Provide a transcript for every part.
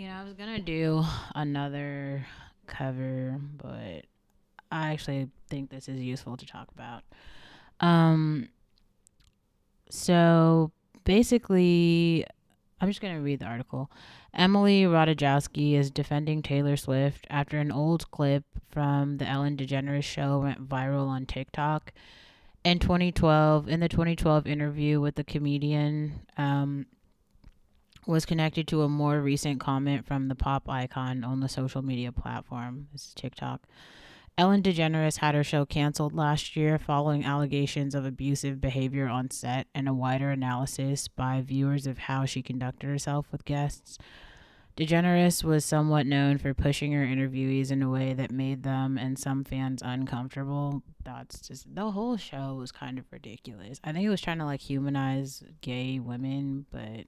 I was gonna do another cover, but I actually think this is useful to talk about. Um, so basically, I'm just gonna read the article. Emily Ratajkowski is defending Taylor Swift after an old clip from the Ellen DeGeneres show went viral on TikTok. In the 2012 interview with the comedian, was connected to a more recent comment from the pop icon on the social media platform. This is TikTok. Ellen DeGeneres had her show canceled last year following allegations of abusive behavior on set and a wider analysis by viewers of how she conducted herself with guests. DeGeneres was somewhat known for pushing her interviewees in a way that made them and some fans uncomfortable. That's just the whole show was kind of ridiculous. I think it was trying to like humanize gay women, but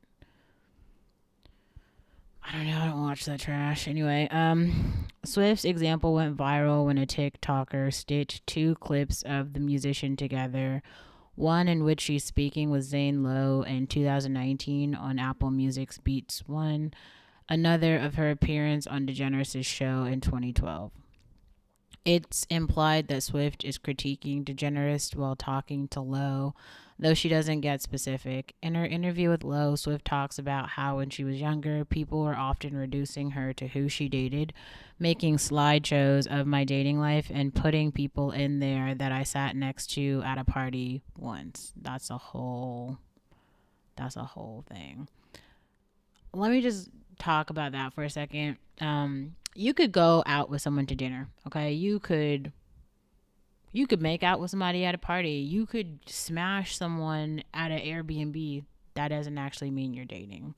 I don't know. I don't watch that trash. Anyway, Swift's example went viral when a TikToker stitched two clips of the musician together. One in which she's speaking with Zane Lowe in 2019 on Apple Music's Beats One. Another of her appearance on DeGeneres' show in 2012. It's implied that Swift is critiquing DeGeneres while talking to Lowe, though she doesn't get specific. In her interview with Lowe, Swift talks about how when she was younger, people were often reducing her to who she dated, making slideshows of my dating life and putting people in there that I sat next to at a party once. That's a whole thing. Let me just talk about that for a second. You could go out with someone to dinner, okay? You could make out with somebody at a party. You could smash someone at an Airbnb. That doesn't actually mean you're dating.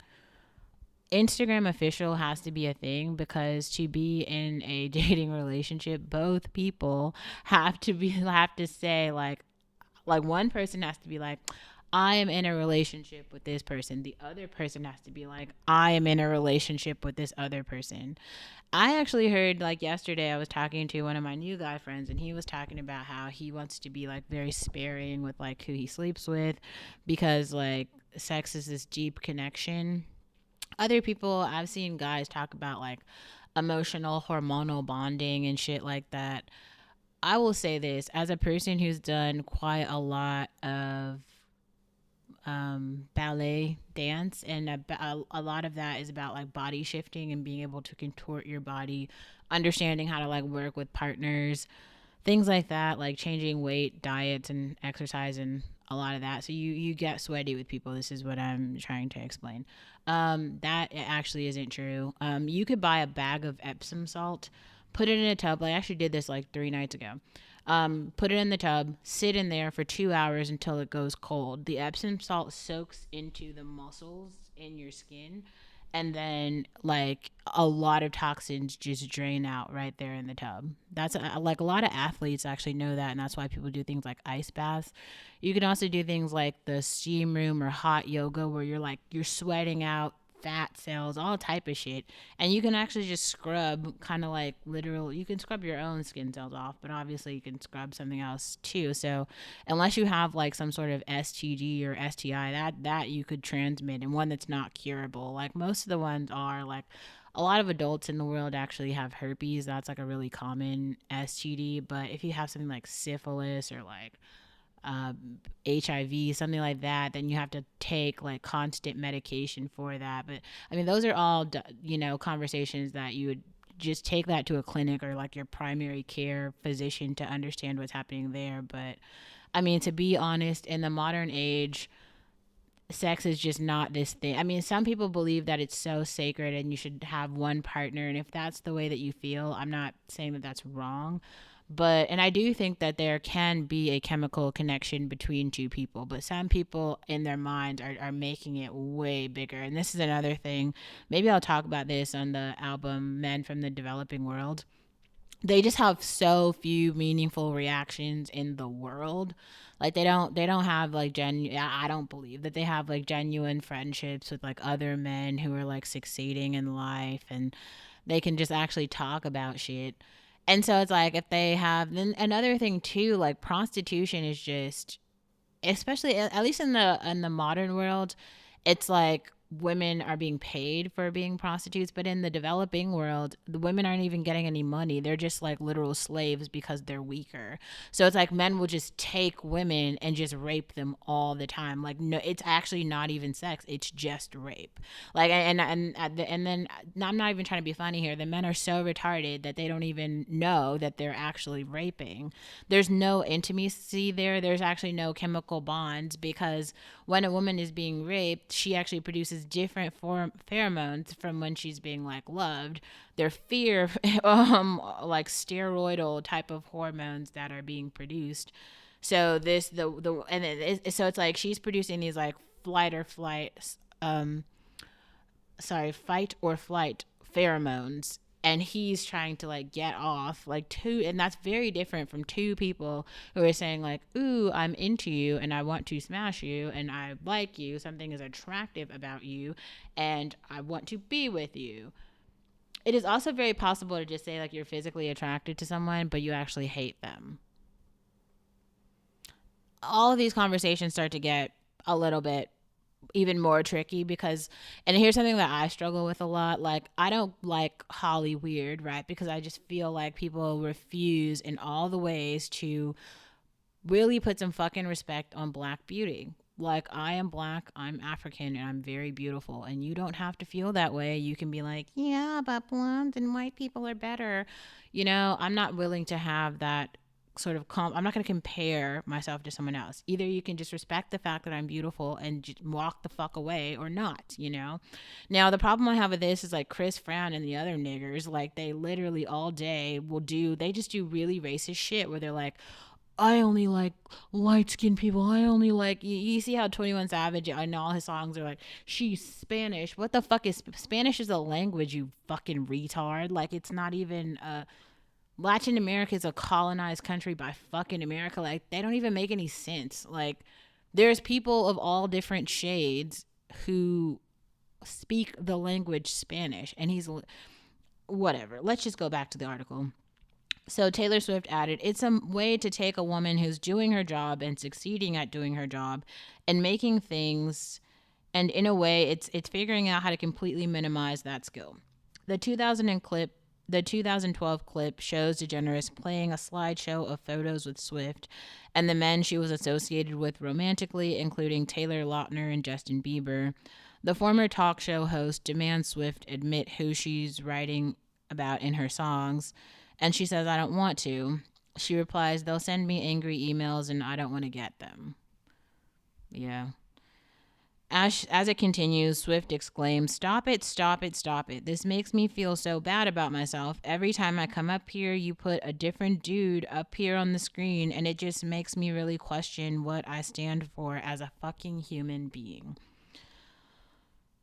Instagram official has to be a thing because to be in a dating relationship, both people have to say like one person has to be like, I am in a relationship with this person. The other person has to be like, I am in a relationship with this other person. I actually heard like yesterday I was talking to one of my new guy friends and he was talking about how he wants to be like very sparing with like who he sleeps with because like sex is this deep connection. Other people I've seen guys talk about like emotional hormonal bonding and shit like that. I will say this as a person who's done quite a lot of ballet dance, and a lot of that is about like body shifting and being able to contort your body, understanding how to like work with partners, things like that, like changing weight, diets, and exercise, and a lot of that. So you get sweaty with people. This is what I'm trying to explain. That actually isn't true. You could buy a bag of Epsom salt, put it in a tub. I actually did this like 3 nights ago. Put it in the tub, sit in there for 2 hours until it goes cold. The Epsom salt soaks into the muscles in your skin, and then like a lot of toxins just drain out right there in the tub. That's like a lot of athletes actually know that, and that's why people do things like ice baths. You can also do things like the steam room or hot yoga where you're sweating out fat cells, all type of shit. And you can actually just scrub kind of like literal, you can scrub your own skin cells off, but obviously you can scrub something else too. So unless you have like some sort of STD or STI, that you could transmit, and one that's not curable. Like most of the ones are like a lot of adults in the world actually have herpes. That's like a really common STD. But if you have something like syphilis or like HIV, something like that, then you have to take like constant medication for that. But I mean, those are all, conversations that you would just take that to a clinic or like your primary care physician to understand what's happening there. But I mean, to be honest, in the modern age, sex is just not this thing. I mean, some people believe that it's so sacred and you should have one partner. And if that's the way that you feel, I'm not saying that that's wrong. And I do think that there can be a chemical connection between two people, but some people in their minds are making it way bigger. And this is another thing. Maybe I'll talk about this on the album Men from the Developing World. They just have so few meaningful reactions in the world. Like they don't have like I don't believe that they have like genuine friendships with like other men who are like succeeding in life, and they can just actually talk about shit. And so it's like if they have, then another thing too, like prostitution is just, especially at least in the modern world, it's like women are being paid for being prostitutes, but in the developing world, the women aren't even getting any money. They're just like literal slaves because they're weaker. So it's like men will just take women and just rape them all the time. Like, no, it's actually not even sex, it's just rape. Like, and then I'm not even trying to be funny here. The men are so retarded that they don't even know that they're actually raping. There's no intimacy there. There's actually no chemical bonds, because when a woman is being raped, she actually produces different pheromones from when she's being like loved. They're fear, like steroidal type of hormones that are being produced. So this the and so it's like she's producing these like um fight or flight pheromones, and he's trying to like get off like two, and that's very different from two people who are saying like, ooh, I'm into you and I want to smash you and I like you, something is attractive about you and I want to be with you. It is also very possible to just say like you're physically attracted to someone but you actually hate them. All of these conversations start to get a little bit even more tricky because, and here's something that I struggle with a lot, like I don't like Holly Weird, right? Because I just feel like people refuse in all the ways to really put some fucking respect on black beauty. Like, I am black, I'm African, and I'm very beautiful, and you don't have to feel that way. You can be like, yeah, but blonde and white people are better. I'm not willing to have that sort of I'm not going to compare myself to someone else. Either you can just respect the fact that I'm beautiful and just walk the fuck away, or not. Now the problem I have with this is like Chris Brown and the other niggers, like they literally all day they just do really racist shit where they're like, I only like light skinned people. I only like you see how 21 Savage and all his songs are like, she's Spanish. What the fuck is Spanish? Is a language, you fucking retard. Like, it's not even Latin America is a colonized country by fucking America. Like, they don't even make any sense. Like, there's people of all different shades who speak the language Spanish, and he's whatever. Let's just go back to the article. So Taylor Swift added, it's a way to take a woman who's doing her job and succeeding at doing her job and making things, and in a way it's figuring out how to completely minimize that skill. The 2012 clip shows DeGeneres playing a slideshow of photos with Swift and the men she was associated with romantically, including Taylor Lautner and Justin Bieber. The former talk show host demands Swift admit who she's writing about in her songs, and she says, I don't want to. She replies, they'll send me angry emails and I don't want to get them. Yeah. As it continues, Swift exclaims, stop it, stop it, stop it. This makes me feel so bad about myself. Every time I come up here, you put a different dude up here on the screen, and it just makes me really question what I stand for as a fucking human being.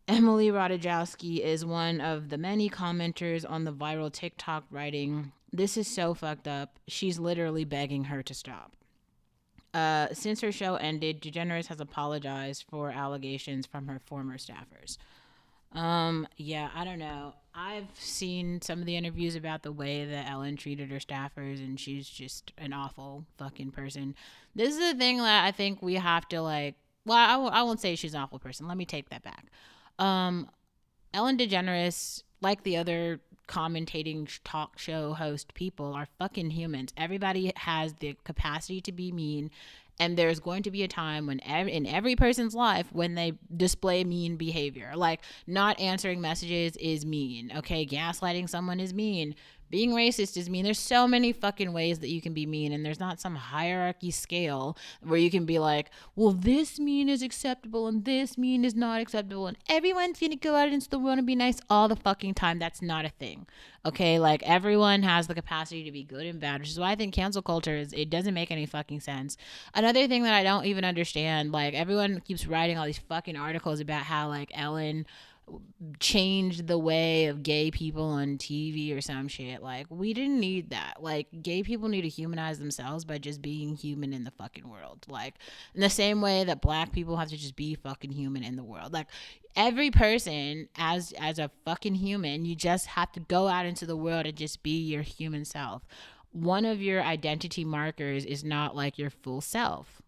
Emily Ratajkowski is one of the many commenters on the viral TikTok writing, this is so fucked up. She's literally begging her to stop. Since her show ended, DeGeneres has apologized for allegations from her former staffers. Yeah, I don't know. I've seen some of the interviews about the way that Ellen treated her staffers, and she's just an awful fucking person. This is the thing that I think we have to like. Well, I won't say she's an awful person. Let me take that back. Um, Ellen DeGeneres, like the other commentating talk show host people, are fucking humans. Everybody has the capacity to be mean, and there's going to be a time when in every person's life when they display mean behavior. Like, not answering messages is mean, okay? Gaslighting someone is mean. Being racist is mean. There's so many fucking ways that you can be mean, and there's not some hierarchy scale where you can be like, well, this mean is acceptable and this mean is not acceptable, and everyone's gonna go out into the world and be nice all the fucking time. That's not a thing, okay? Like, everyone has the capacity to be good and bad, which is why I think cancel culture it doesn't make any fucking sense. Another thing that I don't even understand, like, everyone keeps writing all these fucking articles about how like Ellen changed the way of gay people on TV or some shit. Like, we didn't need that. Like, gay people need to humanize themselves by just being human in the fucking world. Like, in the same way that black people have to just be fucking human in the world. Like, every person as a fucking human, you just have to go out into the world and just be your human self. One of your identity markers is not like your full self.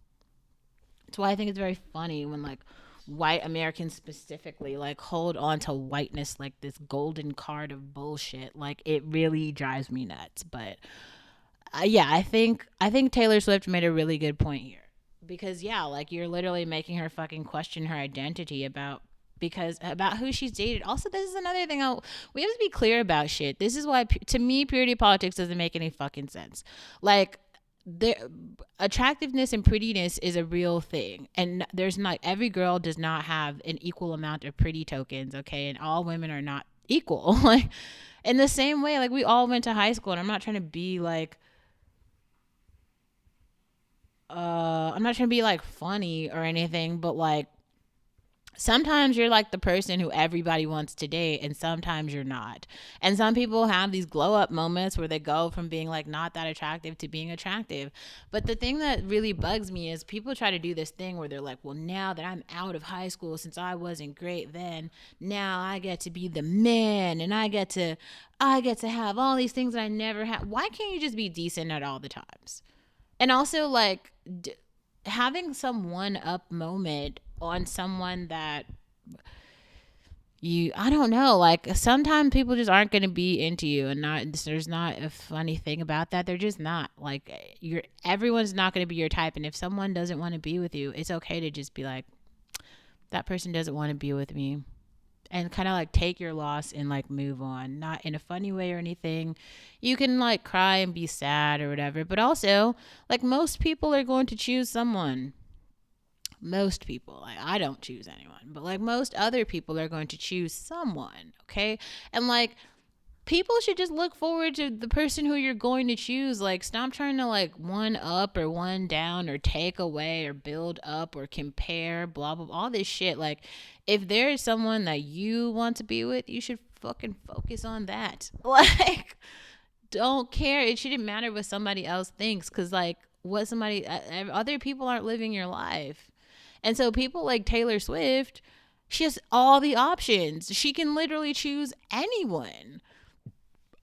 That's why I think it's very funny when like white Americans specifically like hold on to whiteness like this golden card of bullshit. Like it really drives me nuts. But yeah, I think Taylor Swift made a really good point here because yeah, like you're literally making her fucking question her identity about who she's dated. Also, this is another thing we have to be clear about shit. This is why to me purity politics doesn't make any fucking sense. Like the attractiveness and prettiness is a real thing, and there's not every girl does not have an equal amount of pretty tokens, okay, and all women are not equal. Like in the same way, like we all went to high school, and I'm not trying to be like I'm not trying to be like funny or anything, but like sometimes you're like the person who everybody wants to date and sometimes you're not. And some people have these glow up moments where they go from being like not that attractive to being attractive. But the thing that really bugs me is people try to do this thing where they're like, well, now that I'm out of high school, since I wasn't great then, now I get to be the man and I get to have all these things that I never had. Why can't you just be decent at all the times? And also like having some one up moment on someone that I don't know, like sometimes people just aren't going to be into you, and not there's not a funny thing about that. They're just not. Like everyone's not going to be your type, and if someone doesn't want to be with you, it's okay to just be like, that person doesn't want to be with me, and kind of like take your loss and like move on, not in a funny way or anything. You can like cry and be sad or whatever, but also like most people are going to choose someone. Most people, like I don't choose anyone, but like most other people are going to choose someone, okay? And like people should just look forward to the person who you're going to choose. Like stop trying to like one up or one down or take away or build up or compare, blah blah, all this shit. Like if there is someone that you want to be with, you should fucking focus on that. Like don't care, it shouldn't matter what somebody else thinks, because like what somebody other people aren't living your life. And so people like Taylor Swift, she has all the options. She can literally choose anyone.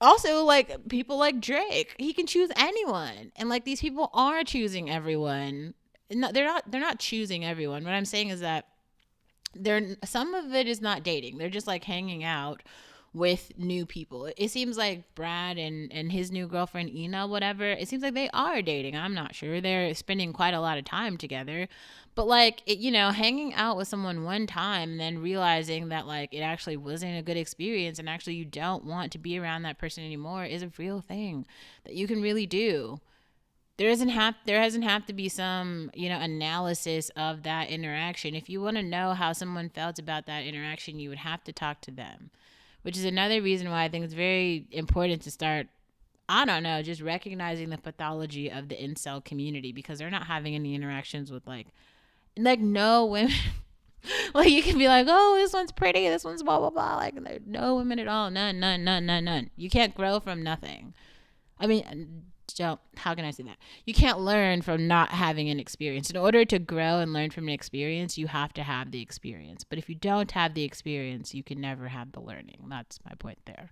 Also, like people like Drake, he can choose anyone. And like these people are choosing everyone. No, they're not choosing everyone. What I'm saying is that they're some of it is not dating. They're just like hanging out with new people. It seems like Brad and his new girlfriend Ina, whatever, it seems like they are dating. I'm not sure. They're spending quite a lot of time together. But like hanging out with someone one time and then realizing that like it actually wasn't a good experience and actually you don't want to be around that person anymore is a real thing that you can really do. There doesn't have to be some analysis of that interaction. If you want to know how someone felt about that interaction, you would have to talk to them, which is another reason why I think it's very important to start, I don't know, just recognizing the pathology of the incel community, because they're not having any interactions with like no women. Like you can be like, oh, this one's pretty, this one's blah blah blah, like no women at all, none. You can't grow from nothing. I mean, how can I say that? You can't learn from not having an experience. In order to grow and learn from an experience, you have to have the experience. But if you don't have the experience, you can never have the learning. That's my point there.